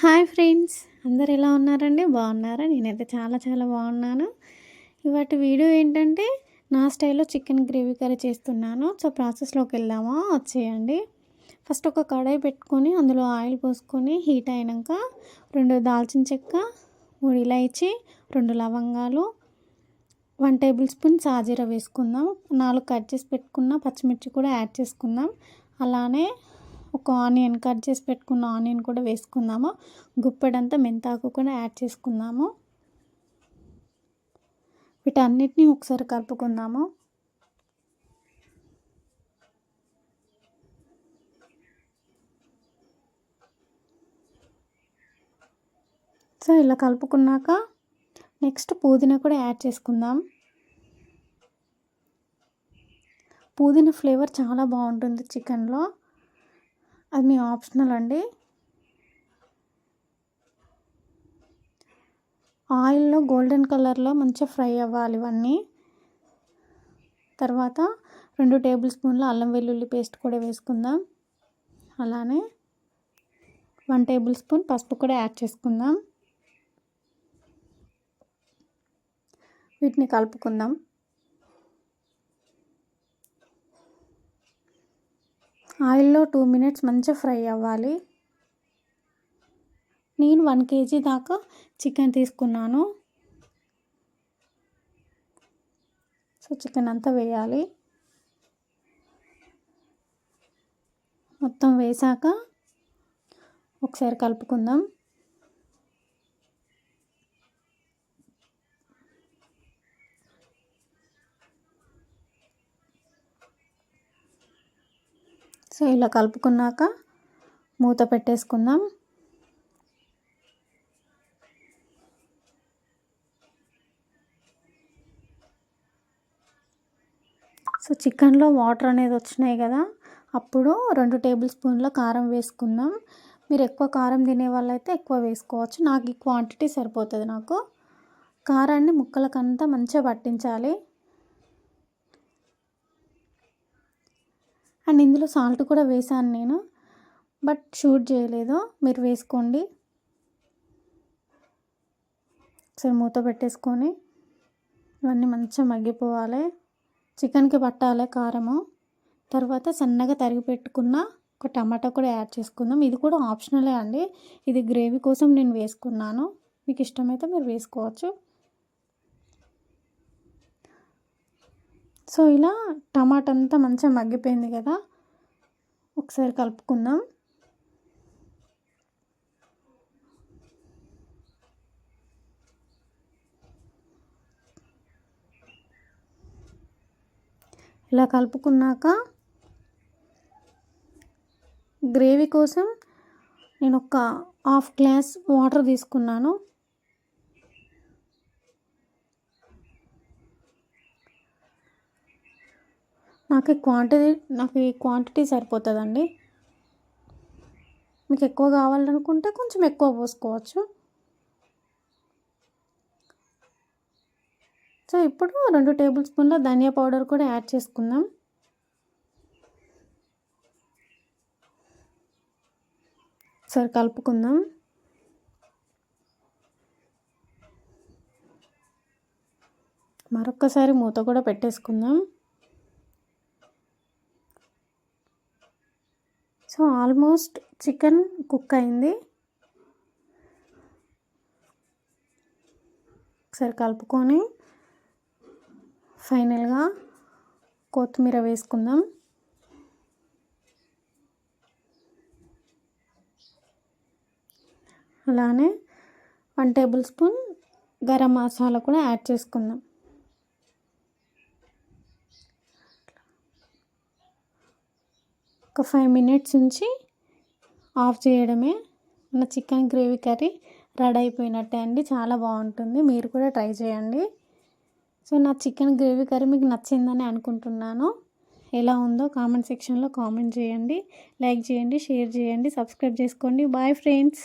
Hi friends, అందరు ఎలా ఉన్నారండి? బాగున్నారా? నేనైతే చాలా చాలా బాగున్నాను. ఇవాటి వీడియో ఏంటంటే నా స్టైల్లో చికెన్ గ్రేవీ కర్రీ చేస్తున్నాను. సో ప్రాసెస్లోకి వెళ్దామా, వచ్చేయండి. ఫస్ట్ ఒక కడాయి పెట్టుకొని అందులో ఆయిల్ పోసుకొని హీట్ అయినాక 2 దాల్చిన చెక్క, 3 ఇలాచి, 2 లవంగాలు, 1 టేబుల్ స్పూన్ సాజీరా వేసుకుందాం. 4 కట్ చేసి పెట్టుకున్న పచ్చిమిర్చి కూడా యాడ్ చేసుకుందాం. అలానే ఒక ఆనియన్, కట్ చేసి పెట్టుకున్న ఆనియన్ కూడా వేసుకుందాము. గుప్పెడంతా మెంతాకు కూడా యాడ్ చేసుకుందాము. వీటన్నిటిని ఒకసారి కలుపుకుందాము. సో ఇలా కలుపుకున్నాక నెక్స్ట్ పుదీనా కూడా యాడ్ చేసుకుందాం. పుదీనా ఫ్లేవర్ చాలా బాగుంటుంది చికెన్లో. అది మీ ఆప్షనల్ అండి. ఆయిల్లో గోల్డెన్ కలర్లో మంచిగా ఫ్రై అవ్వాలి ఇవన్నీ. తర్వాత 2 టేబుల్ స్పూన్ల అల్లం వెల్లుల్లి పేస్ట్ కూడా వేసుకుందాం. అలానే 1 టేబుల్ స్పూన్ పసుపు కూడా యాడ్ చేసుకుందాం. వీటిని కలుపుకుందాం. ఆయిల్లో 2 మినిట్స్ మంచిగా ఫ్రై అవ్వాలి. నేను 1 కేజీ దాకా చికెన్ తీసుకున్నాను. సో చికెన్ అంతా వేయాలి. మొత్తం వేసాక ఒకసారి కలుపుకుందాం. సో ఇలా కలుపుకున్నాక మూత పెట్టేసుకుందాం. సో చికెన్లో వాటర్ అనేది వచ్చినాయి కదా, అప్పుడు 2 టేబుల్ స్పూన్ల కారం వేసుకుందాం. మీరు ఎక్కువ కారం తినే వాళ్ళైతే ఎక్కువ వేసుకోవచ్చు. నాకు ఈ క్వాంటిటీ సరిపోతుంది. నాకు కారాన్ని ముక్కలకంతా మంచిగా పట్టించాలి. అండ్ ఇందులో సాల్ట్ కూడా వేసాను నేను, బట్ షూట్ చేయలేదు. మీరు వేసుకోండి. సరే మూత పెట్టేసుకొని ఇవన్నీ మంచిగా మగ్గిపోవాలి. చికెన్కి పట్టాలి కారము. తర్వాత సన్నగా తరిగి పెట్టుకున్న ఒక టమాటా కూడా యాడ్ చేసుకుందాం. ఇది కూడా ఆప్షనలే అండి. ఇది గ్రేవీ కోసం నేను వేసుకున్నాను. మీకు ఇష్టమైతే మీరు వేసుకోవచ్చు. సో ఇలా టమాటా అంతా మంచిగా మగ్గిపోయింది కదా, ఒకసారి కలుపుకుందాం. ఇలా కలుపుకున్నాక గ్రేవీ కోసం నేను ఒక హాఫ్ గ్లాస్ వాటర్ తీసుకున్నాను. నాకు ఈ క్వాంటిటీ సరిపోతుందండి. మీకు ఎక్కువ కావాలనుకుంటే కొంచెం ఎక్కువ పోసుకోవచ్చు. సో ఇప్పుడు 2 టేబుల్ స్పూన్ల ధనియా పౌడర్ కూడా యాడ్ చేసుకుందాం. సరే కలుపుకుందాం. మరొక్కసారి మూత కూడా పెట్టేసుకుందాం. సో ఆల్మోస్ట్ చికెన్ కుక్ అయింది. ఒకసారి కలుపుకొని ఫైనల్గా కొత్తిమీర వేసుకుందాం. అలానే 1 టేబుల్ స్పూన్ గరం మసాలా కూడా యాడ్ చేసుకుందాం. ఒక 5 మినిట్స్ ఉంచి ఆఫ్ చేయడమే. మన చికెన్ గ్రేవీ కర్రీ రెడీ అయిపోయినట్టే అండి. చాలా బాగుంటుంది. మీరు కూడా ట్రై చేయండి. సో నా చికెన్ గ్రేవీ కర్రీ మీకు నచ్చిందని అనుకుంటున్నాను. ఎలా ఉందో కామెంట్ సెక్షన్లో కామెంట్ చేయండి. లైక్ చేయండి, షేర్ చేయండి, సబ్స్క్రైబ్ చేసుకోండి. Bye friends.